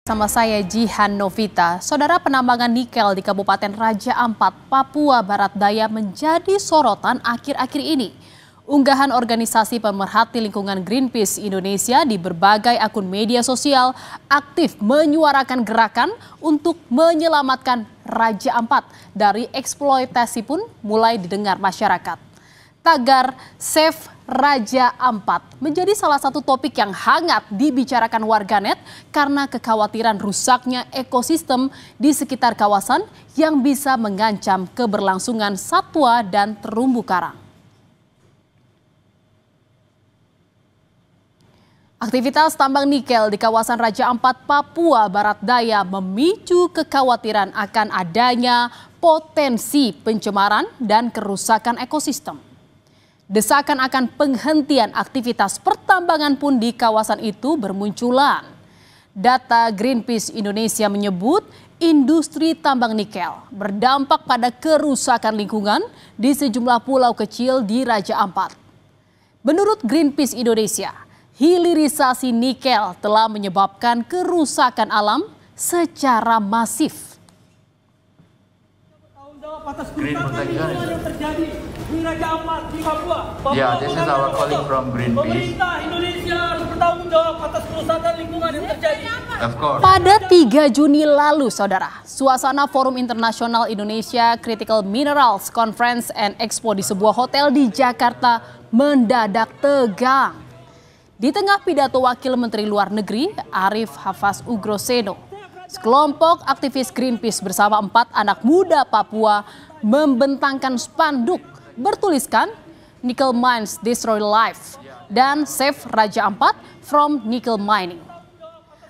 Sama saya Jihan Novita, saudara, penambangan nikel di Kabupaten Raja Ampat, Papua Barat Daya menjadi sorotan akhir-akhir ini. Unggahan organisasi pemerhati lingkungan Greenpeace Indonesia di berbagai akun media sosial aktif menyuarakan gerakan untuk menyelamatkan Raja Ampat dari eksploitasi pun mulai didengar masyarakat. Tagar Save Raja Ampat menjadi salah satu topik yang hangat dibicarakan warganet karena kekhawatiran rusaknya ekosistem di sekitar kawasan yang bisa mengancam keberlangsungan satwa dan terumbu karang. Aktivitas tambang nikel di kawasan Raja Ampat, Papua Barat Daya memicu kekhawatiran akan adanya potensi pencemaran dan kerusakan ekosistem. Desakan akan penghentian aktivitas pertambangan pun di kawasan itu bermunculan. Data Greenpeace Indonesia menyebut industri tambang nikel berdampak pada kerusakan lingkungan di sejumlah pulau kecil di Raja Ampat. Menurut Greenpeace Indonesia, hilirisasi nikel telah menyebabkan kerusakan alam secara masif. Atas kerusakan lingkungan yang terjadi di Raja Ampat di Papua. Yeah, this is our colleague from Greenpeace. Pemerintah Indonesia harus bertanggung jawab atas kerusakan lingkungan yang terjadi. Of course. Pada 3 Juni lalu, saudara, suasana Forum Internasional Indonesia Critical Minerals Conference and Expo di sebuah hotel di Jakarta mendadak tegang. Di tengah pidato Wakil Menteri Luar Negeri Arif Hafaz Ugroseno, sekelompok aktivis Greenpeace bersama 4 anak muda Papua membentangkan spanduk bertuliskan Nickel Mines Destroy Life dan Save Raja Ampat from Nickel Mining.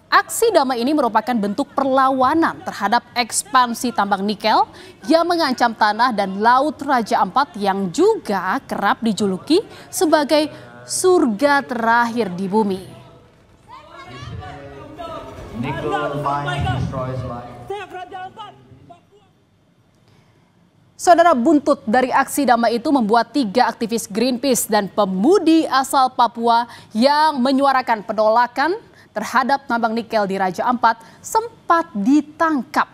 Aksi damai ini merupakan bentuk perlawanan terhadap ekspansi tambang nikel yang mengancam tanah dan laut Raja Ampat yang juga kerap dijuluki sebagai surga terakhir di bumi. Nickel mine destroys life. Saudara, buntut dari aksi damai itu membuat 3 aktivis Greenpeace dan pemudi asal Papua yang menyuarakan penolakan terhadap tambang nikel di Raja Ampat sempat ditangkap.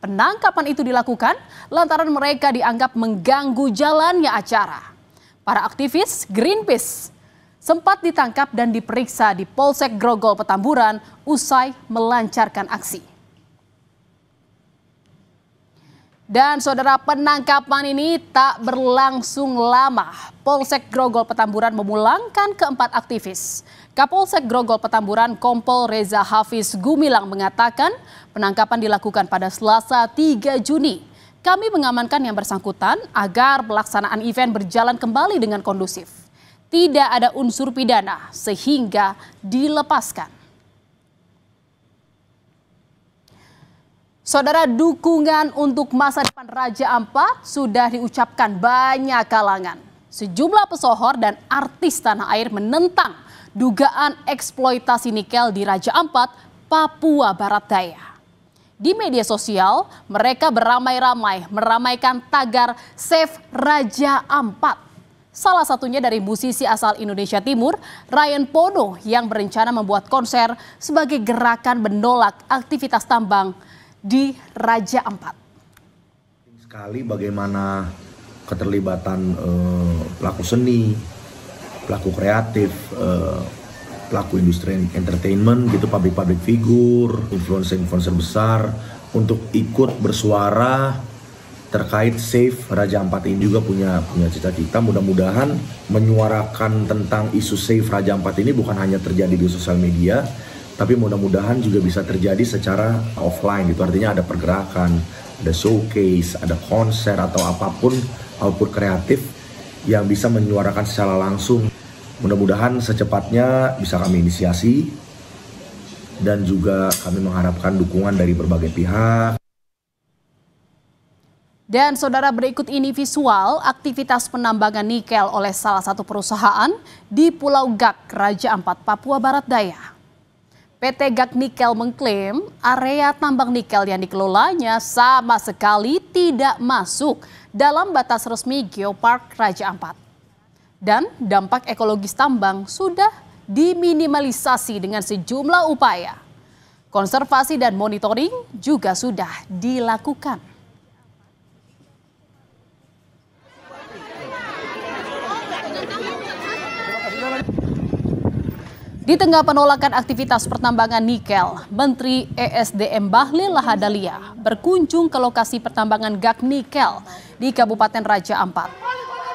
Penangkapan itu dilakukan lantaran mereka dianggap mengganggu jalannya acara. Para aktivis Greenpeace sempat ditangkap dan diperiksa di Polsek Grogol Petamburan usai melancarkan aksi. Dan saudara, penangkapan ini tak berlangsung lama. Polsek Grogol Petamburan memulangkan ke-4 aktivis. Kapolsek Grogol Petamburan Kompol Reza Hafiz Gumilang mengatakan penangkapan dilakukan pada Selasa 3 Juni. Kami mengamankan yang bersangkutan agar pelaksanaan event berjalan kembali dengan kondusif. Tidak ada unsur pidana sehingga dilepaskan. Saudara, dukungan untuk masa depan Raja Ampat sudah diucapkan banyak kalangan. Sejumlah pesohor dan artis tanah air menentang dugaan eksploitasi nikel di Raja Ampat, Papua Barat Daya. Di media sosial, mereka beramai-ramai meramaikan tagar Save Raja Ampat. Salah satunya dari musisi asal Indonesia Timur, Ryan Pono, yang berencana membuat konser sebagai gerakan menolak aktivitas tambang di Raja Ampat. Sekali bagaimana keterlibatan pelaku seni, pelaku kreatif, pelaku industri entertainment gitu, public figure, influencer besar untuk ikut bersuara terkait Save Raja Ampat ini. Juga punya cita-cita mudah-mudahan menyuarakan tentang isu Save Raja Ampat ini bukan hanya terjadi di sosial media, tapi mudah-mudahan juga bisa terjadi secara offline gitu. Artinya ada pergerakan, ada showcase, ada konser atau apapun output kreatif yang bisa menyuarakan secara langsung. Mudah-mudahan secepatnya bisa kami inisiasi dan juga kami mengharapkan dukungan dari berbagai pihak. Dan saudara, berikut ini visual aktivitas penambangan nikel oleh salah satu perusahaan di Pulau Gak, Raja Ampat, Papua Barat Daya. PT Gak Nikel mengklaim area tambang nikel yang dikelolanya sama sekali tidak masuk dalam batas resmi Geopark Raja Ampat. Dan dampak ekologis tambang sudah diminimalisasi dengan sejumlah upaya. Konservasi dan monitoring juga sudah dilakukan. Di tengah penolakan aktivitas pertambangan nikel, Menteri ESDM Bahlil Lahadalia berkunjung ke lokasi pertambangan gas nikel di Kabupaten Raja Ampat.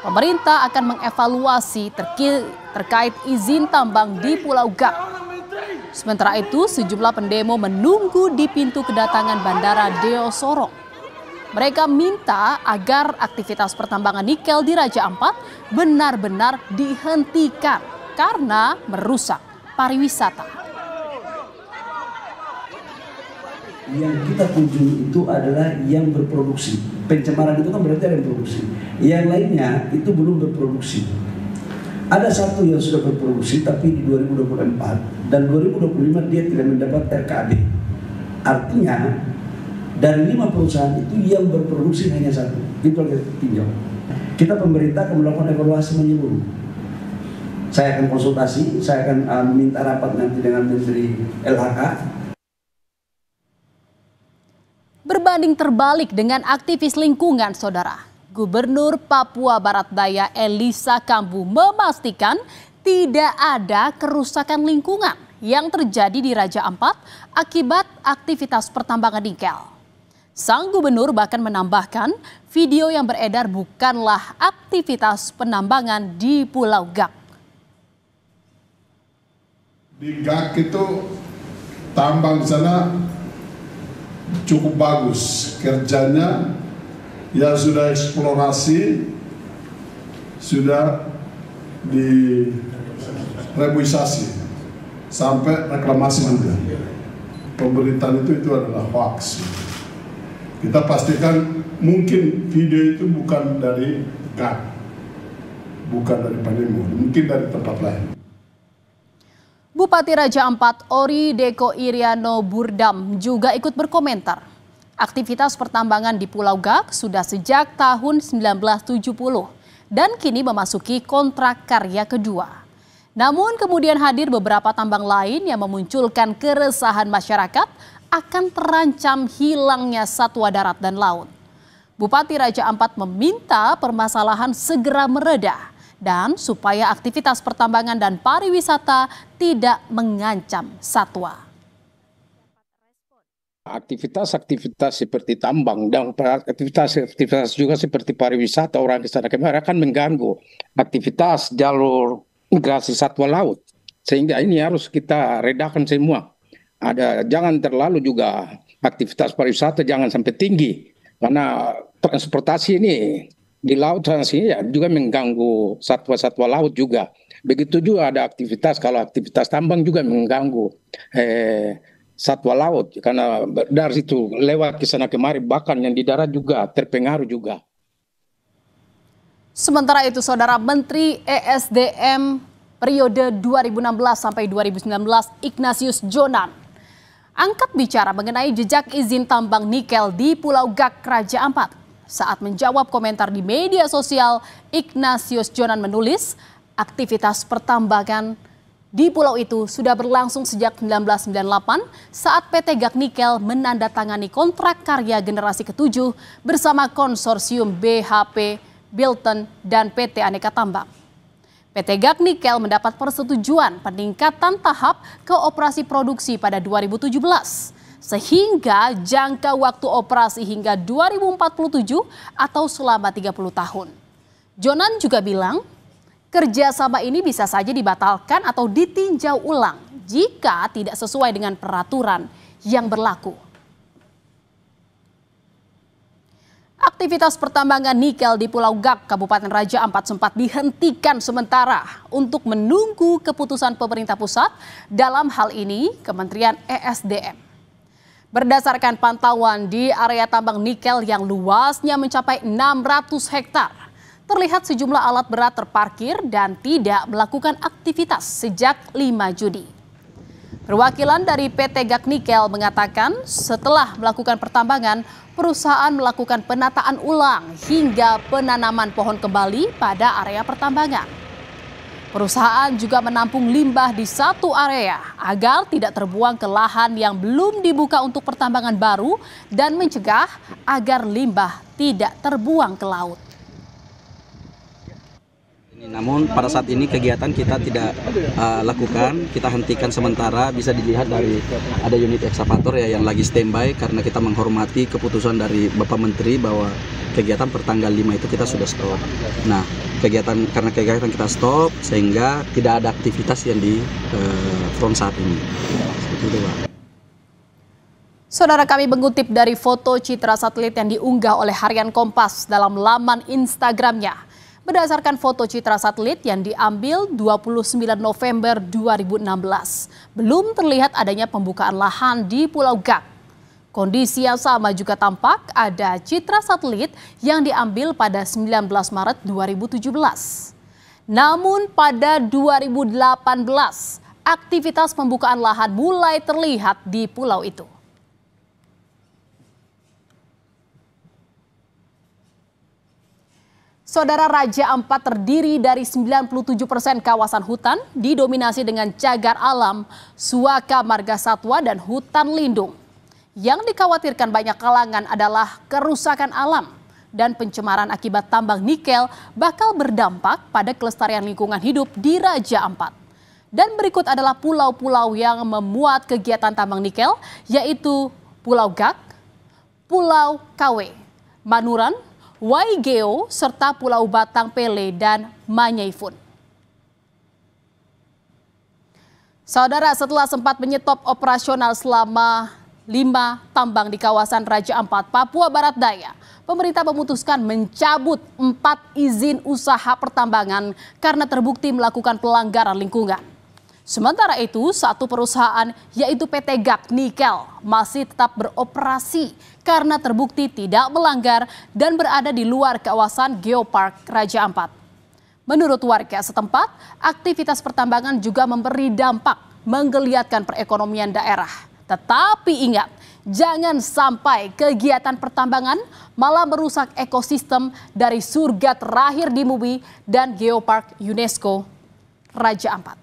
Pemerintah akan mengevaluasi terkait izin tambang di Pulau Gak. Sementara itu, sejumlah pendemo menunggu di pintu kedatangan Bandara Deo Sorong. Mereka minta agar aktivitas pertambangan nikel di Raja Ampat benar-benar dihentikan karena merusak pariwisata. Yang kita kunjungi itu adalah yang berproduksi. Pencemaran itu kan berarti ada yang produksi. Yang lainnya itu belum berproduksi. Ada satu yang sudah berproduksi tapi di 2024 dan 2025 dia tidak mendapat RKAB. Artinya dari 5 perusahaan itu yang berproduksi hanya satu. Itu yang kita tinjau. Kita pemerintah akan melakukan evaluasi menyeluruh. Saya akan konsultasi, saya akan minta rapat nanti dengan Menteri LHK. Berbanding terbalik dengan aktivis lingkungan, saudara. Gubernur Papua Barat Daya Elisa Kambu memastikan tidak ada kerusakan lingkungan yang terjadi di Raja Ampat akibat aktivitas pertambangan nikel. Sang gubernur bahkan menambahkan video yang beredar bukanlah aktivitas penambangan di Pulau Gak. Di Gak itu tambang di sana cukup bagus kerjanya, ya sudah eksplorasi, sudah direbuisasi sampai reklamasi juga. Pemberitaan itu adalah hoax. Kita pastikan mungkin video itu bukan dari Gak, bukan dari Panimo, mungkin dari tempat lain. Bupati Raja Ampat Ori Deko Iriano Burdam juga ikut berkomentar. Aktivitas pertambangan di Pulau Gak sudah sejak tahun 1970 dan kini memasuki kontrak karya kedua. Namun kemudian hadir beberapa tambang lain yang memunculkan keresahan masyarakat akan terancam hilangnya satwa darat dan laut. Bupati Raja Ampat meminta permasalahan segera mereda dan supaya aktivitas pertambangan dan pariwisata tidak mengancam satwa. Aktivitas-aktivitas seperti tambang dan aktivitas juga seperti pariwisata orang ke sana kemari akan mengganggu aktivitas jalur migrasi satwa laut. Sehingga ini harus kita redakan semua. Jangan terlalu juga aktivitas pariwisata jangan sampai tinggi karena transportasi ini di laut ya, juga mengganggu satwa-satwa laut juga. Begitu juga ada aktivitas, kalau aktivitas tambang juga mengganggu satwa laut. Karena dari situ lewat ke sana kemari, bahkan yang di darat juga terpengaruh juga. Sementara itu, Saudara Menteri ESDM periode 2016 sampai 2019 Ignatius Jonan angkat bicara mengenai jejak izin tambang nikel di Pulau Gak, Raja Ampat. Saat menjawab komentar di media sosial, Ignatius Jonan menulis, aktivitas pertambangan di pulau itu sudah berlangsung sejak 1998 saat PT Gak Nikel menandatangani kontrak karya generasi ke-7 bersama konsorsium BHP, Bilton, dan PT Aneka Tambang. PT Gak Nikel mendapat persetujuan peningkatan tahap ke operasi produksi pada 2017. Sehingga jangka waktu operasi hingga 2047 atau selama 30 tahun. Jonan juga bilang, kerjasama ini bisa saja dibatalkan atau ditinjau ulang jika tidak sesuai dengan peraturan yang berlaku. Aktivitas pertambangan nikel di Pulau Gak, Kabupaten Raja Ampat sempat dihentikan sementara untuk menunggu keputusan pemerintah pusat dalam hal ini Kementerian ESDM. Berdasarkan pantauan di area tambang nikel yang luasnya mencapai 600 hektar, terlihat sejumlah alat berat terparkir dan tidak melakukan aktivitas sejak 5 Juni. Perwakilan dari PT Gak Nikel mengatakan setelah melakukan pertambangan, perusahaan melakukan penataan ulang hingga penanaman pohon kembali pada area pertambangan. Perusahaan juga menampung limbah di satu area agar tidak terbuang ke lahan yang belum dibuka untuk pertambangan baru dan mencegah agar limbah tidak terbuang ke laut. Namun pada saat ini kegiatan kita tidak lakukan, kita hentikan sementara. Bisa dilihat dari ada unit ekskavator ya yang lagi standby karena kita menghormati keputusan dari Bapak Menteri bahwa kegiatan per tanggal 5 itu kita sudah stop. Nah, karena kegiatan kita stop sehingga tidak ada aktivitas yang di front saat ini. Seperti itu, Pak. Saudara, kami mengutip dari foto citra satelit yang diunggah oleh Harian Kompas dalam laman Instagramnya. Berdasarkan foto citra satelit yang diambil 29 November 2016, belum terlihat adanya pembukaan lahan di Pulau Gak. Kondisi yang sama juga tampak ada citra satelit yang diambil pada 19 Maret 2017. Namun pada 2018, aktivitas pembukaan lahan mulai terlihat di pulau itu. Saudara, Raja Ampat terdiri dari 97% kawasan hutan didominasi dengan cagar alam, suaka marga satwa dan hutan lindung. Yang dikhawatirkan banyak kalangan adalah kerusakan alam dan pencemaran akibat tambang nikel bakal berdampak pada kelestarian lingkungan hidup di Raja Ampat. Dan berikut adalah pulau-pulau yang memuat kegiatan tambang nikel, yaitu Pulau Gak, Pulau Kawe, Manuran, Waigeo, serta Pulau Batang Pele dan Manyaifun. Saudara, setelah sempat menyetop operasional selama 5 tambang di kawasan Raja Ampat, Papua Barat Daya, pemerintah memutuskan mencabut 4 izin usaha pertambangan karena terbukti melakukan pelanggaran lingkungan. Sementara itu, satu perusahaan yaitu PT Gak Nikel masih tetap beroperasi karena terbukti tidak melanggar dan berada di luar kawasan Geopark Raja Ampat. Menurut warga setempat, aktivitas pertambangan juga memberi dampak menggeliatkan perekonomian daerah. Tetapi ingat, jangan sampai kegiatan pertambangan malah merusak ekosistem dari surga terakhir di bumi dan Geopark UNESCO Raja Ampat.